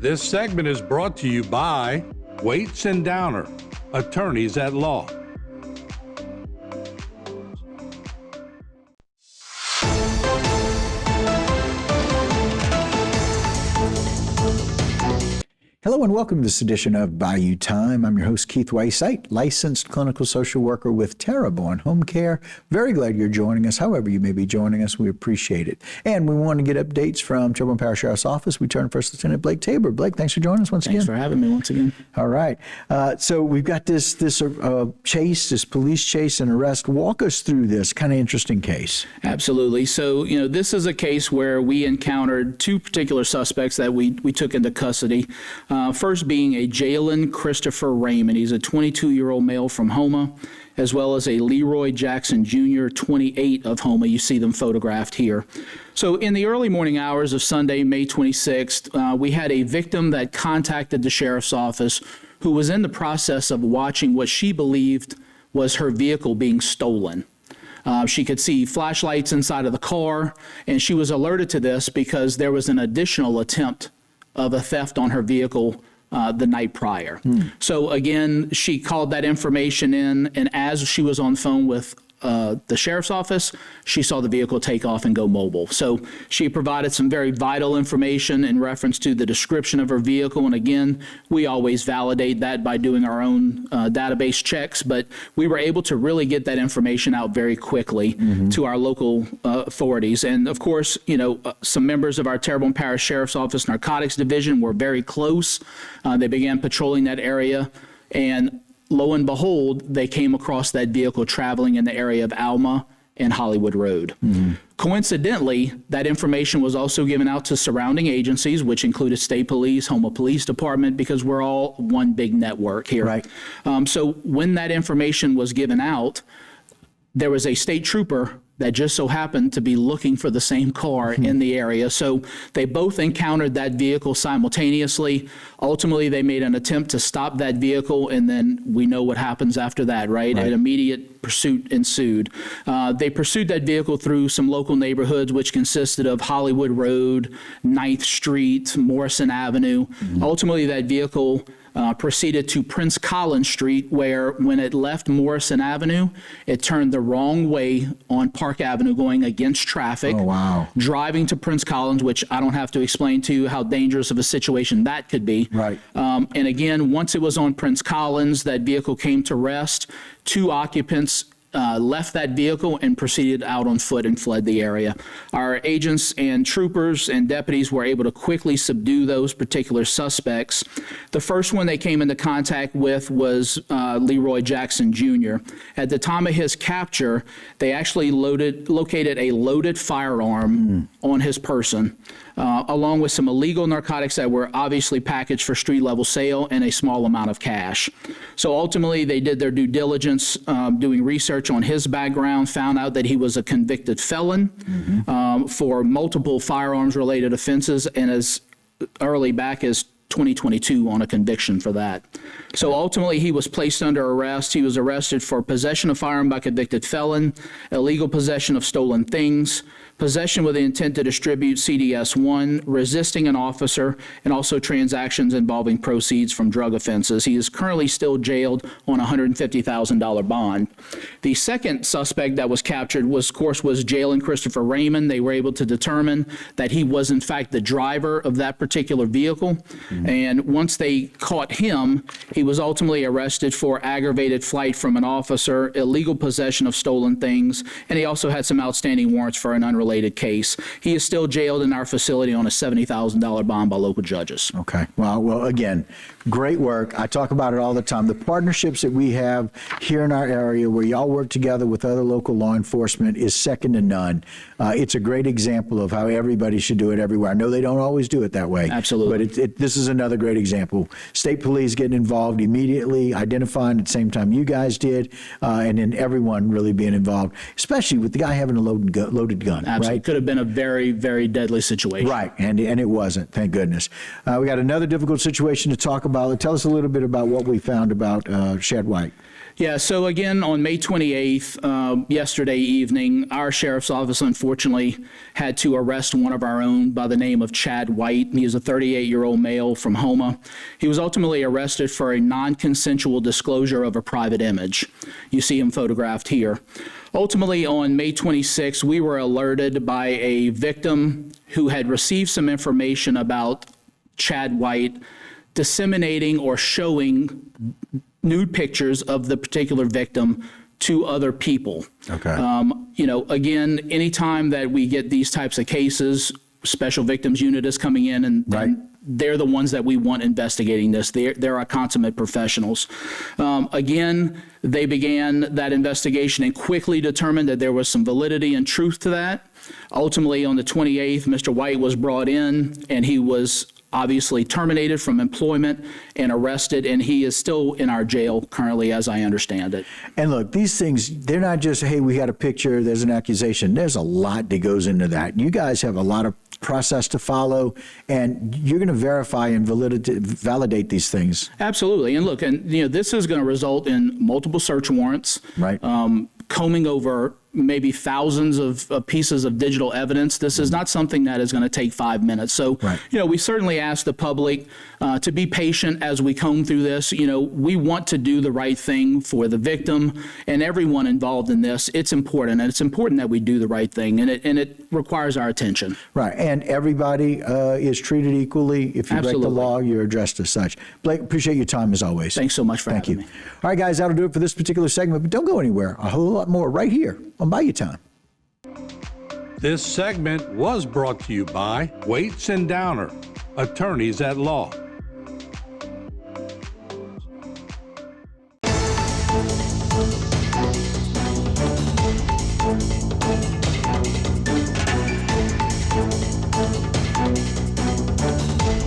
This segment is brought to you by Waits and Downer, attorneys at law. Hello and welcome to this edition of Bayou Time. I'm your host, Keith Whiteside, licensed clinical social worker with Terrebonne Home Care. Very glad you're joining us. However you may be joining us, we appreciate it. And we want to get updates from Terrebonne Parish Sheriff's Office. We turn to First Lieutenant Blake Tabor. Blake, thanks for joining us once again. Thanks for having me once again. All right. So we've got this chase, this police chase and arrest. Walk us through this kind of interesting case. Absolutely. So, this is a case where we encountered two particular suspects that we took into custody. First being a Jalen Christopher Raymond. He's a 22-year-old male from Houma, as well as a Leroy Jackson Jr., 28 of Houma. You see them photographed here. So in the early morning hours of Sunday, May 26th, we had a victim that contacted the sheriff's office who was in the process of watching what she believed was her vehicle being stolen. She could see flashlights inside of the car, and she was alerted to this because there was an additional attempt of a theft on her vehicle the night prior. So again, she called that information in, and as she was on the phone with the sheriff's office, she saw the vehicle take off and go mobile. So she provided some very vital information in reference to the description of her vehicle. And again, we always validate that by doing our own database checks, but we were able to really get that information out very quickly to our local authorities. And of course, some members of our Terrebonne Parish Sheriff's Office Narcotics Division were very close. They began patrolling that area, and lo and behold, they came across that vehicle traveling in the area of Alma and Hollywood Road. Coincidentally, that information was also given out to surrounding agencies, which included State Police, Houma Police Department, because we're all one big network here. Right. So when that information was given out, there was a state trooper that just so happened to be looking for the same car in the area. So they both encountered that vehicle simultaneously. Ultimately, they made an attempt to stop that vehicle, and then we know what happens after that, right? An immediate pursuit ensued. They pursued that vehicle through some local neighborhoods, which consisted of Hollywood Road, 9th Street, Morrison Avenue. Ultimately, that vehicle proceeded to Prince Collins Street, where when it left Morrison Avenue, it turned the wrong way on Park Avenue going against traffic. Oh, wow. Driving to Prince Collins, which I don't have to explain to you how dangerous of a situation that could be. Right. And again, once it was on Prince Collins, that vehicle came to rest. Two occupants left that vehicle and proceeded out on foot and fled the area. Our agents and troopers and deputies were able to quickly subdue those particular suspects. The first one they came into contact with was Leroy Jackson Jr. At the time of his capture, they actually located a loaded firearm on his person, along with some illegal narcotics that were obviously packaged for street-level sale and a small amount of cash. So ultimately, they did their due diligence, doing research on his background, found out that he was a convicted felon for multiple firearms-related offenses, and as early back as 2022 on a conviction for that. So ultimately, he was placed under arrest. He was arrested for possession of firearm by convicted felon, illegal possession of stolen things, possession with the intent to distribute CDS-1, resisting an officer, and also transactions involving proceeds from drug offenses. He is currently still jailed on a $150,000 bond. The second suspect that was captured was, of course, Jalen Christopher Raymond. They were able to determine that he was, in fact, the driver of that particular vehicle. And once they caught him, he was ultimately arrested for aggravated flight from an officer, illegal possession of stolen things, and he also had some outstanding warrants for an unrelated case. He is still jailed in our facility on a $70,000 bond by local judges. Okay. Well, again, great work. I talk about it all the time. The partnerships that we have here in our area where y'all work together with other local law enforcement is second to none. It's a great example of how everybody should do it everywhere. I know they don't always do it that way. Absolutely. But this is another great example. State police getting involved immediately, identifying at the same time you guys did, and then everyone really being involved, especially with the guy having a loaded gun. Absolutely. Right? Could have been a very, very deadly situation. Right, and it wasn't, thank goodness. We got another difficult situation to talk about. Tell us a little bit about what we found about Shad White. Yeah, so again, on May 28th, yesterday evening, our sheriff's office unfortunately had to arrest one of our own by the name of Chad White. He is a 38-year-old male from Houma. He was ultimately arrested for a non-consensual disclosure of a private image. You see him photographed here. Ultimately, on May 26th, we were alerted by a victim who had received some information about Chad White disseminating or showing nude pictures of the particular victim to other people. Okay. Again, anytime that we get these types of cases, Special Victims Unit is coming in, and they're the ones that we want investigating this. They're our consummate professionals. Again, they began that investigation and quickly determined that there was some validity and truth to that. Ultimately, on the 28th, Mr. White was brought in, and he was obviously terminated from employment and arrested, and he is still in our jail currently, as I understand it. And look, these things, they're not just, hey, we got a picture, there's an accusation. There's a lot that goes into that. You guys have a lot of process to follow, and you're going to verify and validate these things. Absolutely. And look, this is going to result in multiple search warrants. Right. Combing over maybe thousands of pieces of digital evidence. This is not something that is going to take 5 minutes. So, we certainly ask the public to be patient as we comb through this. We want to do the right thing for the victim and everyone involved in this. It's important, and it's important that we do the right thing, and it requires our attention. Right, and everybody is treated equally. If you break the law, you're addressed as such. Blake, appreciate your time as always. Thanks so much for having me. All right, guys, that'll do it for this particular segment, but don't go anywhere. A whole lot more right here on Bayou Time. This segment was brought to you by Waits and Downer, attorneys at law.